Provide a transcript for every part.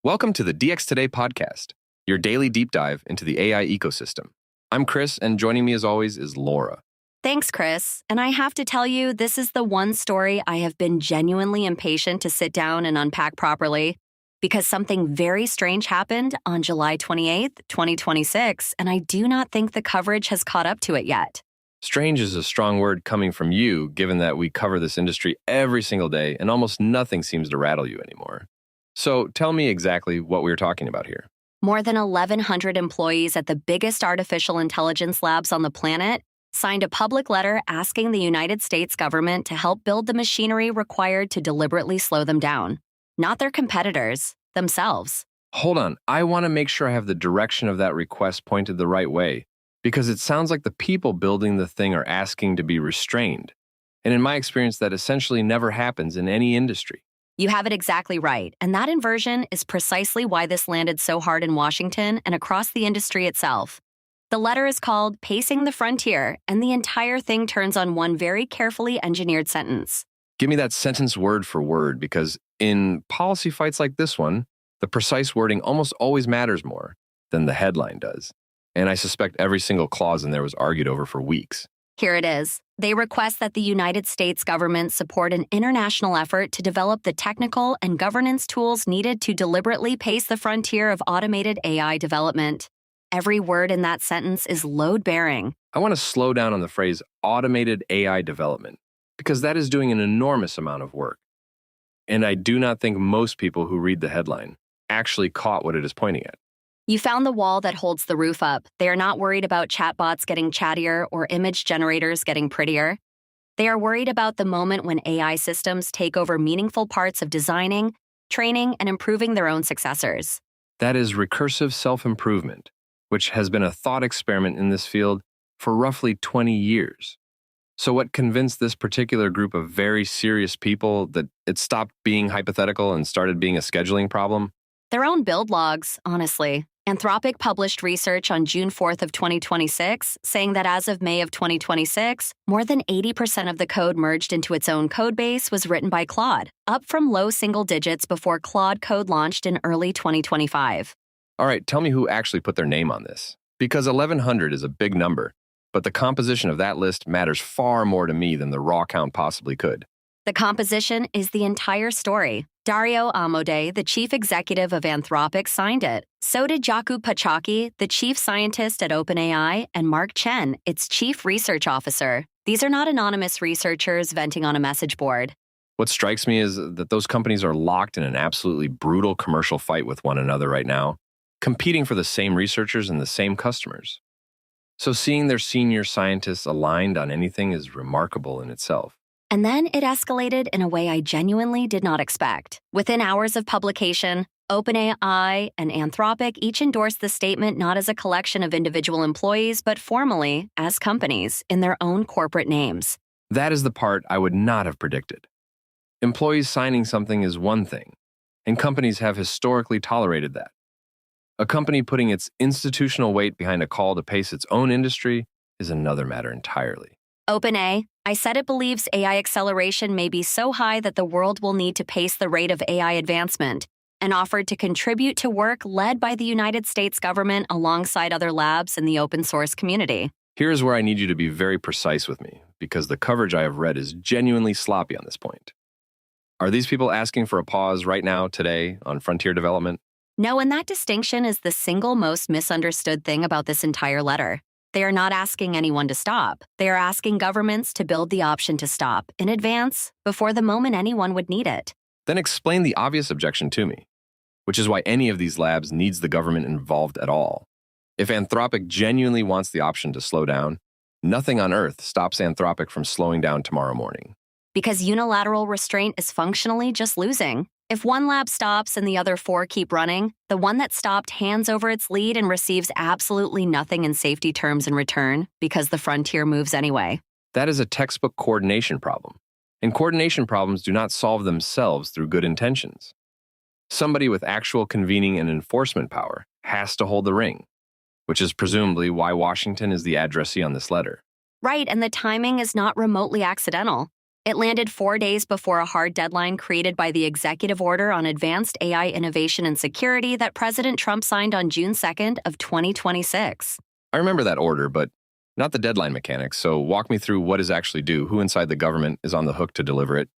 Welcome to the DX Today podcast, your daily deep dive into the AI ecosystem. I'm Chris, and joining me as always is Laura. Thanks, Chris. And I have to tell you, this is the one story I have been genuinely impatient to sit down and unpack properly because something very strange happened on July 28th, 2026, and I do not think the coverage has caught up to it yet. Strange is a strong word coming from you, given that we cover this industry every single day and almost nothing seems to rattle you anymore. So tell me exactly what we're talking about here. More than 1,100 employees at the biggest artificial intelligence labs on the planet signed a public letter asking the United States government to help build the machinery required to deliberately slow them down. Not their competitors, themselves. Hold on, I want to make sure I have the direction of that request pointed the right way, because it sounds like the people building the thing are asking to be restrained. And in my experience, that essentially never happens in any industry. You have it exactly right, and that inversion is precisely why this landed so hard in Washington and across the industry itself. The letter is called Pacing the Frontier, and the entire thing turns on one very carefully engineered sentence. Give me that sentence word for word, because in policy fights like this one, the precise wording almost always matters more than the headline does. And I suspect every single clause in there was argued over for weeks. Here it is. They request that the United States government support an international effort to develop the technical and governance tools needed to deliberately pace the frontier of automated AI development. Every word in that sentence is load-bearing. I want to slow down on the phrase automated AI development, because that is doing an enormous amount of work. And I do not think most people who read the headline actually caught what it is pointing at. You found the wall that holds the roof up. They are not worried about chatbots getting chattier or image generators getting prettier. They are worried about the moment when AI systems take over meaningful parts of designing, training, and improving their own successors. That is recursive self-improvement, which has been a thought experiment in this field for roughly 20 years. So what convinced this particular group of very serious people that it stopped being hypothetical and started being a scheduling problem? Their own build logs, honestly. Anthropic published research on June 4th of 2026 saying that as of May of 2026, more than 80% of the code merged into its own codebase was written by Claude, up from low single digits before Claude Code launched in early 2025. All right, tell me who actually put their name on this. Because 1,100 is a big number, but the composition of that list matters far more to me than the raw count possibly could. The composition is the entire story. Dario Amodei, the chief executive of Anthropic, signed it. So did Jakub Pachaki, the chief scientist at OpenAI, and Mark Chen, its chief research officer. These are not anonymous researchers venting on a message board. What strikes me is that those companies are locked in an absolutely brutal commercial fight with one another right now, competing for the same researchers and the same customers. So seeing their senior scientists aligned on anything is remarkable in itself. And then it escalated in a way I genuinely did not expect. Within hours of publication, OpenAI and Anthropic each endorsed the statement not as a collection of individual employees, but formally as companies in their own corporate names. That is the part I would not have predicted. Employees signing something is one thing, and companies have historically tolerated that. A company putting its institutional weight behind a call to pace its own industry is another matter entirely. OpenAI, I said it believes AI acceleration may be so high that the world will need to pace the rate of AI advancement, and offered to contribute to work led by the United States government alongside other labs in the open source community. Here's where I need you to be very precise with me, because the coverage I have read is genuinely sloppy on this point. Are these people asking for a pause right now, today, on frontier development? No, and that distinction is the single most misunderstood thing about this entire letter. They are not asking anyone to stop. They are asking governments to build the option to stop in advance before the moment anyone would need it. Then explain the obvious objection to me, which is why any of these labs needs the government involved at all. If Anthropic genuinely wants the option to slow down, nothing on Earth stops Anthropic from slowing down tomorrow morning. Because unilateral restraint is functionally just losing. If one lab stops and the other four keep running, the one that stopped hands over its lead and receives absolutely nothing in safety terms in return because the frontier moves anyway. That is a textbook coordination problem. And coordination problems do not solve themselves through good intentions. Somebody with actual convening and enforcement power has to hold the ring, which is presumably why Washington is the addressee on this letter. Right, and the timing is not remotely accidental. It landed 4 days before a hard deadline created by the executive order on advanced AI innovation and security that President Trump signed on June 2nd of 2026. I remember that order, but not the deadline mechanics, so walk me through what is actually due, who inside the government is on the hook to deliver it,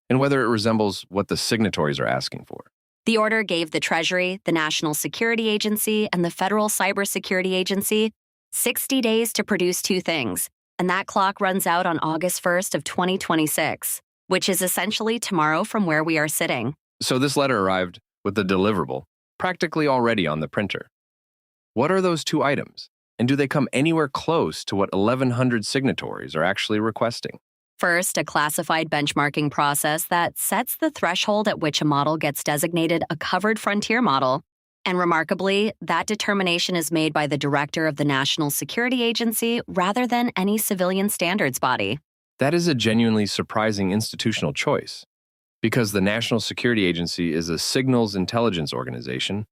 and whether it resembles what the signatories are asking for. The order gave the Treasury, the National Security Agency, and the Federal Cybersecurity Agency 60 days to produce two things, and that clock runs out on August 1st of 2026, which is essentially tomorrow from where we are sitting. So this letter arrived with the deliverable practically already on the printer. What are those two items? And do they come anywhere close to what 1,100 signatories are actually requesting? First, a classified benchmarking process that sets the threshold at which a model gets designated a covered frontier model. And remarkably, that determination is made by the director of the National Security Agency rather than any civilian standards body. That is a genuinely surprising institutional choice, because the National Security Agency is a signals intelligence organization,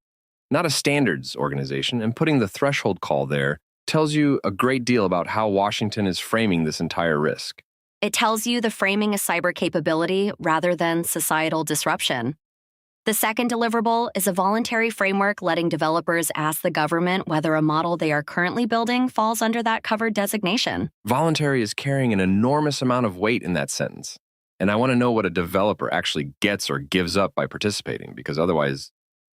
not a standards organization, and putting the threshold call there tells you a great deal about how Washington is framing this entire risk. It tells you the framing is cyber capability rather than societal disruption. The second deliverable is a voluntary framework letting developers ask the government whether a model they are currently building falls under that covered designation. Voluntary is carrying an enormous amount of weight in that sentence, and I want to know what a developer actually gets or gives up by participating, because otherwise,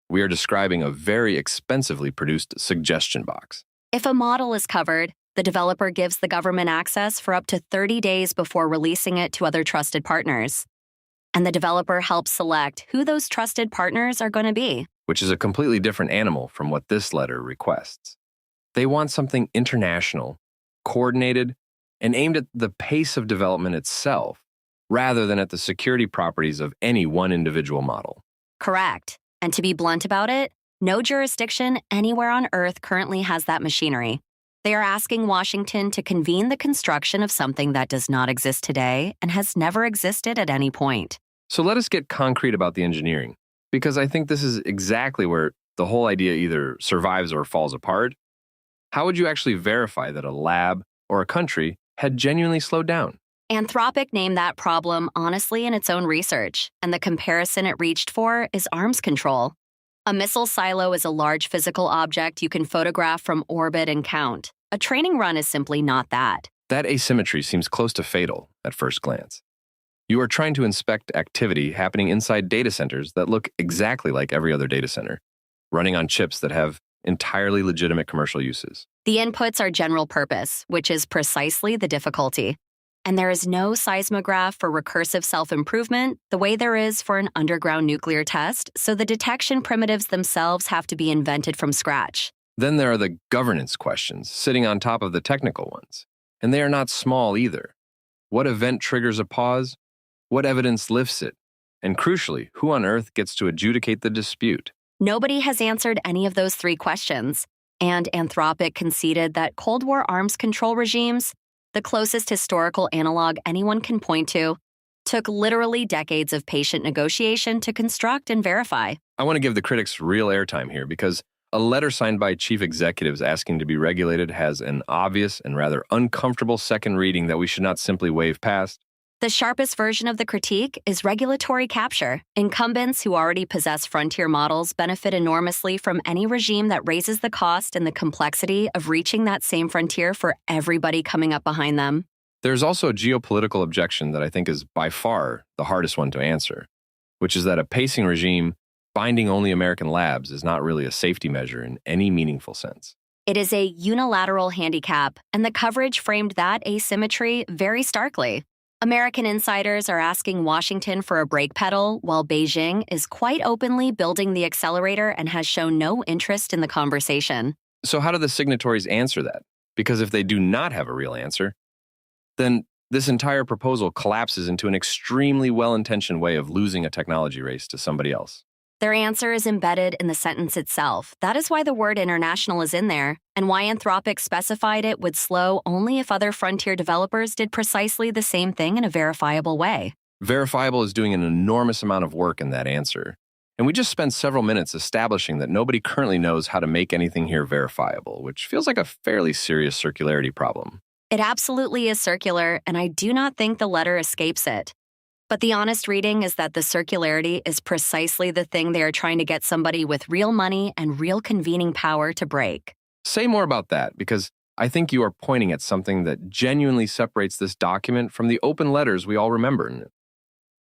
we are describing a very expensively produced suggestion box. If a model is covered, the developer gives the government access for up to 30 days before releasing it to other trusted partners. And the developer helps select who those trusted partners are going to be. Which is a completely different animal from what this letter requests. They want something international, coordinated, and aimed at the pace of development itself, rather than at the security properties of any one individual model. Correct. And to be blunt about it, no jurisdiction anywhere on Earth currently has that machinery. They are asking Washington to convene the construction of something that does not exist today and has never existed at any point. So let us get concrete about the engineering, because I think this is exactly where the whole idea either survives or falls apart. How would you actually verify that a lab or a country had genuinely slowed down? Anthropic named that problem honestly in its own research, and the comparison it reached for is arms control. A missile silo is a large physical object you can photograph from orbit and count. A training run is simply not that. That asymmetry seems close to fatal at first glance. You are trying to inspect activity happening inside data centers that look exactly like every other data center, running on chips that have entirely legitimate commercial uses. The inputs are general purpose, which is precisely the difficulty. And there is no seismograph for recursive self-improvement the way there is for an underground nuclear test, so the detection primitives themselves have to be invented from scratch. Then there are the governance questions sitting on top of the technical ones, and they are not small either. What event triggers a pause? What evidence lifts it? And crucially, who on earth gets to adjudicate the dispute? Nobody has answered any of those three questions, and Anthropic conceded that Cold War arms control regimes, the closest historical analog anyone can point to, took literally decades of patient negotiation to construct and verify. I want to give the critics real airtime here, because a letter signed by chief executives asking to be regulated has an obvious and rather uncomfortable second reading that we should not simply wave past. The sharpest version of the critique is regulatory capture. Incumbents who already possess frontier models benefit enormously from any regime that raises the cost and the complexity of reaching that same frontier for everybody coming up behind them. There's also a geopolitical objection that I think is by far the hardest one to answer, which is that a pacing regime binding only American labs is not really a safety measure in any meaningful sense. It is a unilateral handicap, and the coverage framed that asymmetry very starkly. American insiders are asking Washington for a brake pedal, while Beijing is quite openly building the accelerator and has shown no interest in the conversation. So how do the signatories answer that? Because if they do not have a real answer, then this entire proposal collapses into an extremely well-intentioned way of losing a technology race to somebody else. Their answer is embedded in the sentence itself. That is why the word international is in there, and why Anthropic specified it would slow only if other frontier developers did precisely the same thing in a verifiable way. Verifiable is doing an enormous amount of work in that answer. And we just spent several minutes establishing that nobody currently knows how to make anything here verifiable, which feels like a fairly serious circularity problem. It absolutely is circular, and I do not think the letter escapes it. But the honest reading is that the circularity is precisely the thing they are trying to get somebody with real money and real convening power to break. Say more about that, because I think you are pointing at something that genuinely separates this document from the open letters we all remember. And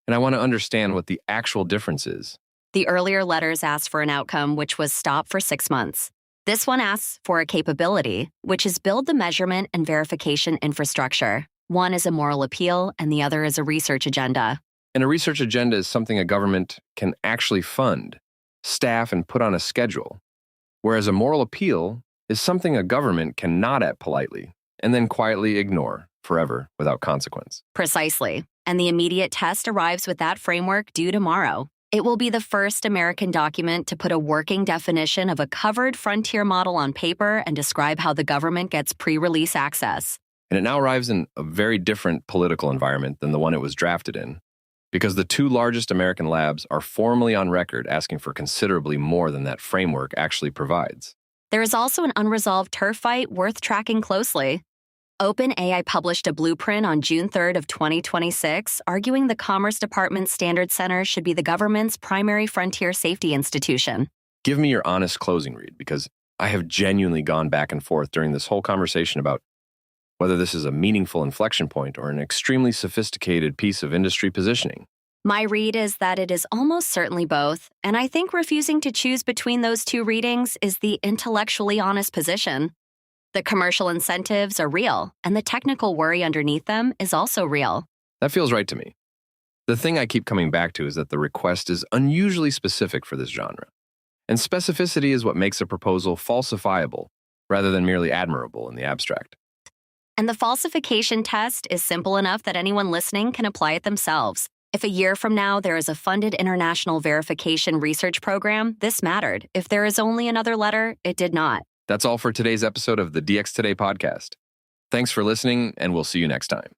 I want to understand what the actual difference is. The earlier letters asked for an outcome, which was stop for 6 months. This one asks for a capability, which is build the measurement and verification infrastructure. One is a moral appeal, and the other is a research agenda. And a research agenda is something a government can actually fund, staff, and put on a schedule, whereas a moral appeal is something a government can nod at politely and then quietly ignore forever without consequence. Precisely. And the immediate test arrives with that framework due tomorrow. It will be the first American document to put a working definition of a covered frontier model on paper and describe how the government gets pre-release access. And it now arrives in a very different political environment than the one it was drafted in, because the two largest American labs are formally on record asking for considerably more than that framework actually provides. There is also an unresolved turf fight worth tracking closely. OpenAI published a blueprint on June 3rd of 2026, arguing the Commerce Department Standards Center should be the government's primary frontier safety institution. Give me your honest closing read, because I have genuinely gone back and forth during this whole conversation about whether this is a meaningful inflection point or an extremely sophisticated piece of industry positioning. My read is that it is almost certainly both, and I think refusing to choose between those two readings is the intellectually honest position. The commercial incentives are real, and the technical worry underneath them is also real. That feels right to me. The thing I keep coming back to is that the request is unusually specific for this genre. And specificity is what makes a proposal falsifiable rather than merely admirable in the abstract. And the falsification test is simple enough that anyone listening can apply it themselves. If a year from now there is a funded international verification research program, this mattered. If there is only another letter, it did not. That's all for today's episode of the DX Today podcast. Thanks for listening, and we'll see you next time.